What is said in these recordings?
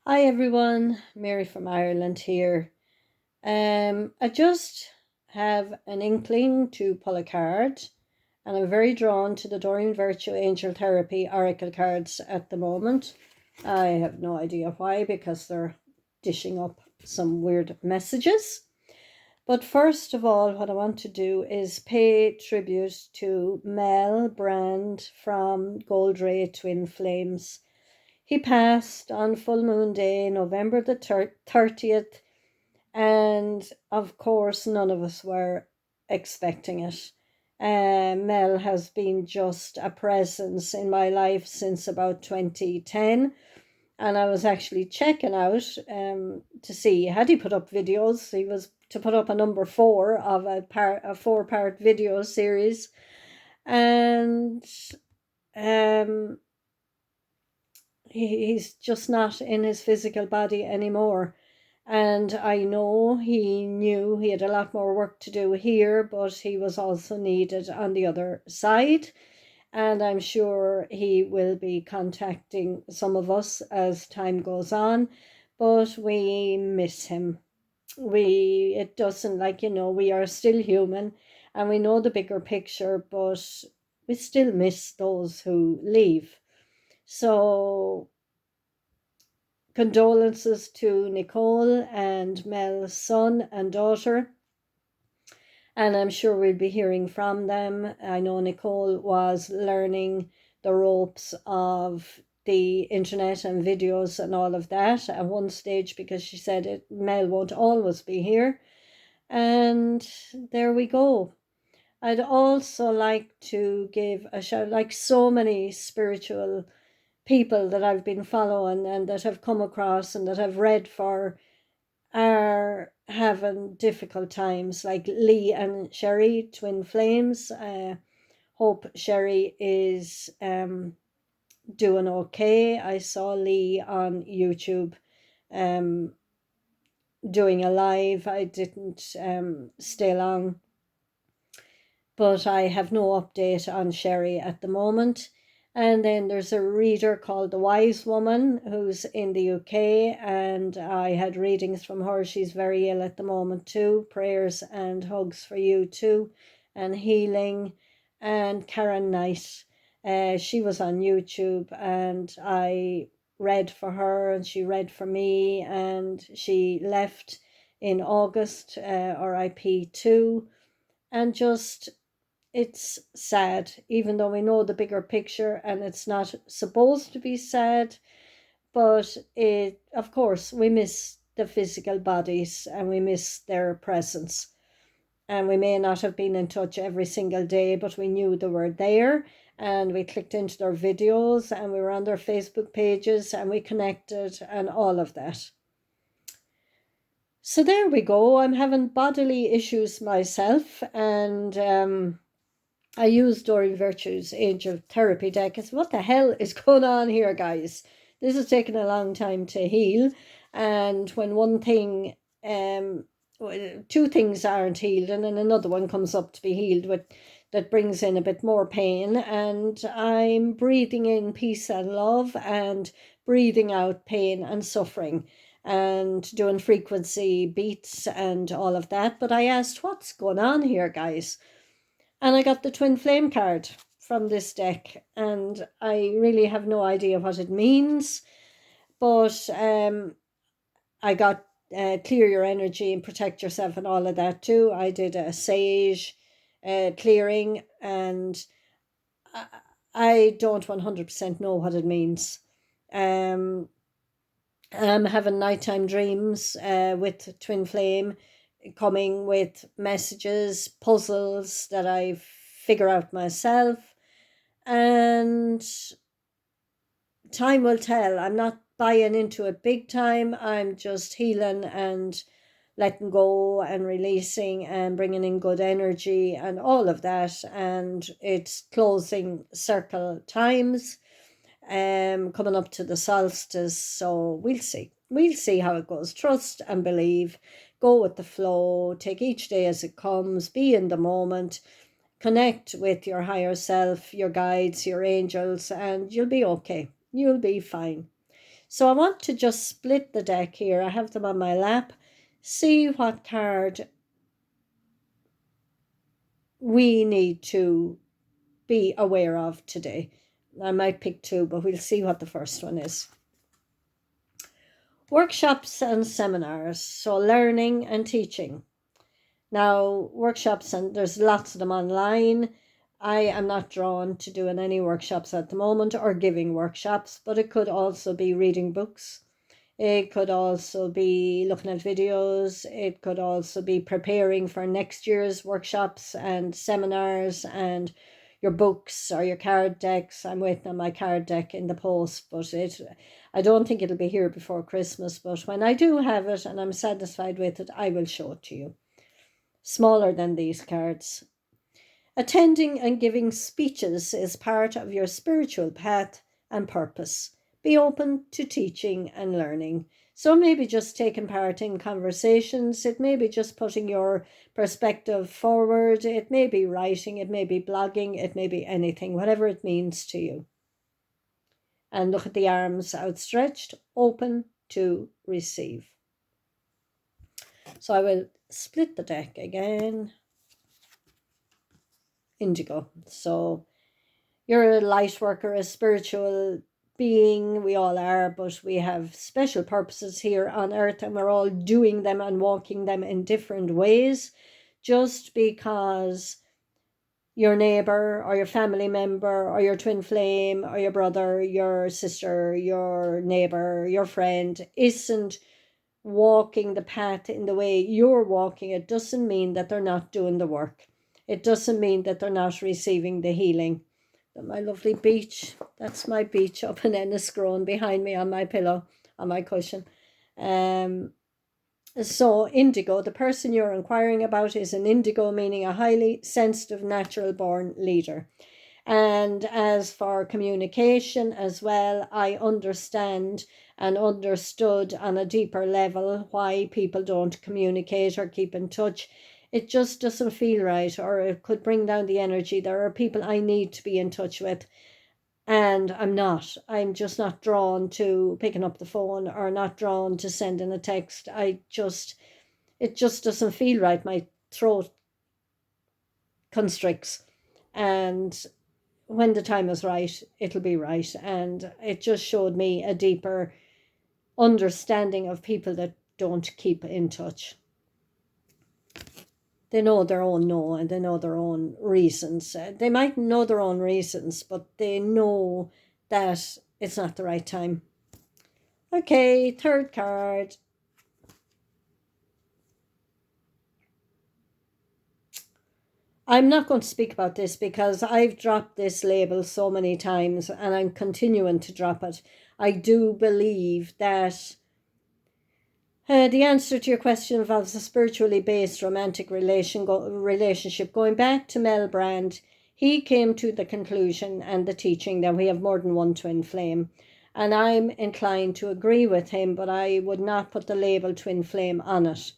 Hi everyone, Mary from Ireland here. I just have an inkling to pull a card, and I'm very drawn to the Doreen Virtue Angel Therapy Oracle cards at the moment. I have no idea why, because they're dishing up some weird messages. But first of all, what I want to do is pay tribute to Mel Brand from Gold Ray Twin Flames. He passed on full moon day, November the 30th, and of course, none of us were expecting it. Mel has been just a presence in my life since about 2010, and I was actually checking out to see had he put up videos. He was to put up a number four of a four-part video series, and um he's just not in his physical body anymore. And I know he knew he had a lot more work to do here, but he was also needed on the other side. And I'm sure he will be contacting some of us as time goes on, but we miss him. It doesn't, we are still human and we know the bigger picture, but we still miss those who leave. So condolences to Nicole and Mel's son and daughter. And I'm sure we'll be hearing from them. I know Nicole was learning the ropes of the internet and videos and all of that at one stage, because she said Mel won't always be here. And there we go. I'd also like to give a shout, like so many spiritual people that I've been following and that have come across and that I've read for are having difficult times, like Lee and Sherry, twin flames. Hope Sherry is doing okay. I saw Lee on YouTube um, doing a live. I didn't stay long, but I have no update on Sherry at the moment. And then there's a reader called The Wise Woman who's in the UK, and I had readings from her. She's very ill at the moment too. Prayers and hugs for you too, and healing. And Karen Knight, she was on YouTube, and I read for her, and she read for me, and she left in August, RIP too. And just it's sad, even though we know the bigger picture, and it's not supposed to be sad, but of course, we miss the physical bodies and we miss their presence. And we may not have been in touch every single day, but we knew they were there, and we clicked into their videos and we were on their Facebook pages and we connected and all of that. So there we go. I'm having bodily issues myself, and I used Doreen Virtue's Angel Therapy deck. I said, what the hell is going on here, guys? This is taking a long time to heal. And when one thing, two things aren't healed, and then another one comes up to be healed, that brings in a bit more pain. And I'm breathing in peace and love and breathing out pain and suffering and doing frequency beats and all of that. But I asked, what's going on here, guys? And I got the twin flame card from this deck, and I really have no idea what it means, but I got clear your energy and protect yourself and all of that too. I did a sage clearing, and I don't 100% know what it means. I'm having nighttime dreams with twin flame, coming with messages, puzzles that I figure out myself, and time will tell. I'm not buying into it big time. I'm just healing and letting go and releasing and bringing in good energy and all of that. And it's closing circle times, coming up to the solstice. So we'll see how it goes. Trust and believe, go with the flow, take each day as it comes, be in the moment, connect with your higher self, your guides, your angels, and you'll be okay. You'll be fine. So I want to just split the deck here. I have them on my lap. See what card we need to be aware of today. I might pick two, but we'll see what the first one is. Workshops and seminars, so learning and teaching. Now, workshops, and there's lots of them online. I am not drawn to doing any workshops at the moment or giving workshops, but it could also be reading books. It could also be looking at videos. It could also be preparing for next year's workshops and seminars and your books or your card decks. I'm waiting on my card deck in the post, but I don't think it'll be here before Christmas. But when I do have it and I'm satisfied with it, I will show it to you. Smaller than these cards. Attending and giving speeches is part of your spiritual path and purpose. Be open to teaching and learning. So maybe just taking part in conversations, it may be just putting your perspective forward, it may be writing, it may be blogging, it may be anything, whatever it means to you. And look at the arms outstretched, open to receive. So I will split the deck again. Indigo. So you're a light worker, a spiritual being. We all are, but we have special purposes here on earth, and we're all doing them and walking them in different ways. Just because your neighbor or your family member or your twin flame or your brother, your sister, your neighbor, your friend isn't walking the path in the way you're walking, it doesn't mean that they're not doing the work. It doesn't mean that they're not receiving the healing. My lovely beach, that's my beach up in Enniscrone behind me on my pillow, on my cushion. So indigo, the person you're inquiring about is an indigo, meaning a highly sensitive, natural born leader. And as for communication as well, I understand and understood on a deeper level why people don't communicate or keep in touch. It just doesn't feel right, or it could bring down the energy. There are people I need to be in touch with, and I'm not. I'm just not drawn to picking up the phone or not drawn to sending a text. It just doesn't feel right. My throat constricts, and when the time is right, it'll be right. And it just showed me a deeper understanding of people that don't keep in touch. They know their own no, and they know their own reasons. They might know their own reasons, but they know that it's not the right time. Okay, third card. I'm not going to speak about this because I've dropped this label so many times and I'm continuing to drop it. I do believe that the answer to your question involves a spiritually based romantic relationship. Going back to Mel Brand, he came to the conclusion and the teaching that we have more than one twin flame. And I'm inclined to agree with him, but I would not put the label twin flame on it.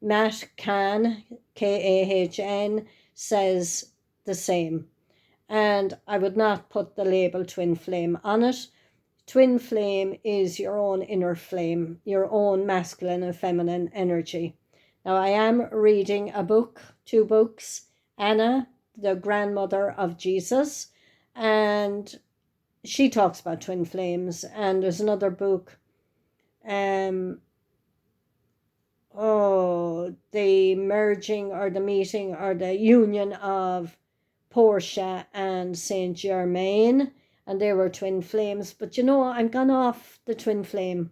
Matt Kahn, Kahn, says the same. And I would not put the label twin flame on it. Twin flame is your own inner flame, your own masculine and feminine energy. Now, I am reading a book, two books, Anna, the grandmother of Jesus, and she talks about twin flames. And there's another book, the merging or the meeting or the union of Portia and Saint Germain, and they were twin flames. But I'm gone off the twin flame.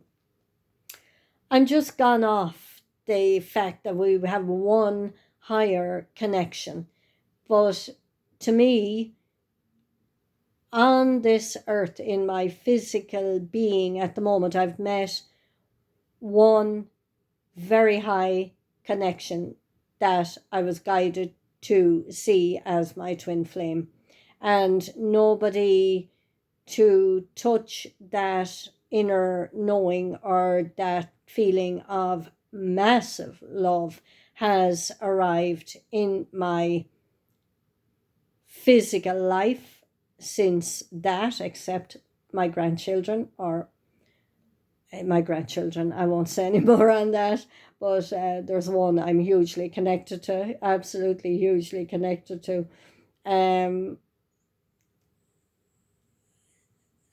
I'm just gone off the fact that we have one higher connection. But to me, on this earth, in my physical being at the moment, I've met one very high connection that I was guided to see as my twin flame, and nobody to touch that inner knowing or that feeling of massive love has arrived in my physical life since that, except my grandchildren or my grandchildren. I won't say any more on that, but there's one I'm hugely connected to, absolutely hugely connected to.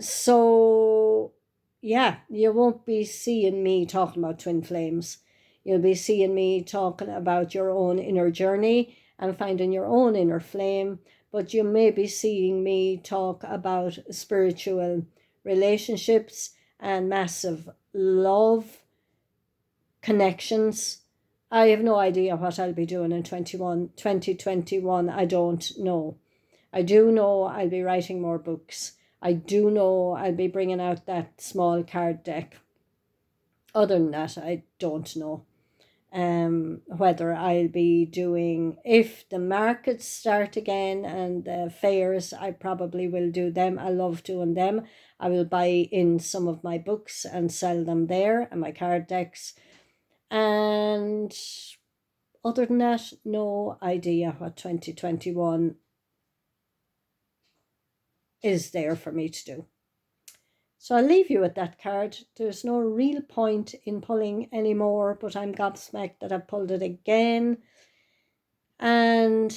So, yeah, you won't be seeing me talking about twin flames. You'll be seeing me talking about your own inner journey and finding your own inner flame, but you may be seeing me talk about spiritual relationships and massive love connections. I have no idea what I'll be doing in 2021. I don't know. I do know I'll be writing more books. I do know I'll be bringing out that small card deck. Other than that, I don't know whether I'll be doing, if the markets start again and the fairs, I probably will do them. I love doing them. I will buy in some of my books and sell them there and my card decks. And other than that, no idea what 2021 is there for me to do. So I'll leave you with that card. There's no real point in pulling anymore, but I'm gobsmacked that I've pulled it again. And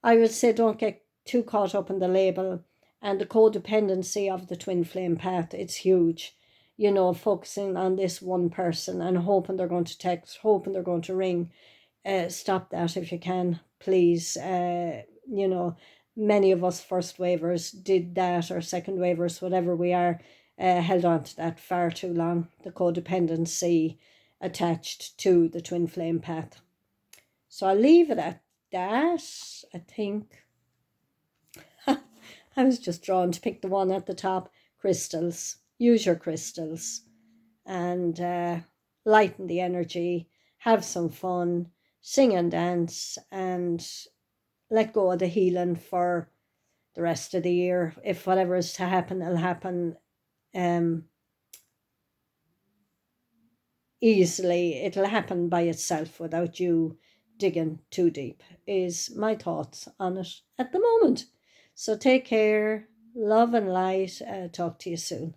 I would say don't get too caught up in the label and the codependency of the twin flame path. It's huge. You know, focusing on this one person and hoping they're going to text, hoping they're going to ring. Stop that if you can, please. You know, many of us first wavers did that, or second wavers, whatever we are, held on to that far too long. The codependency attached to the twin flame path. So I'll leave it at that, I think. I was just drawn to pick the one at the top. Crystals. Use your crystals and lighten the energy, have some fun, sing and dance, and let go of the healing for the rest of the year. If whatever is to happen, it'll happen easily. It'll happen by itself without you digging too deep, is my thoughts on it at the moment. So take care, love and light. Talk to you soon.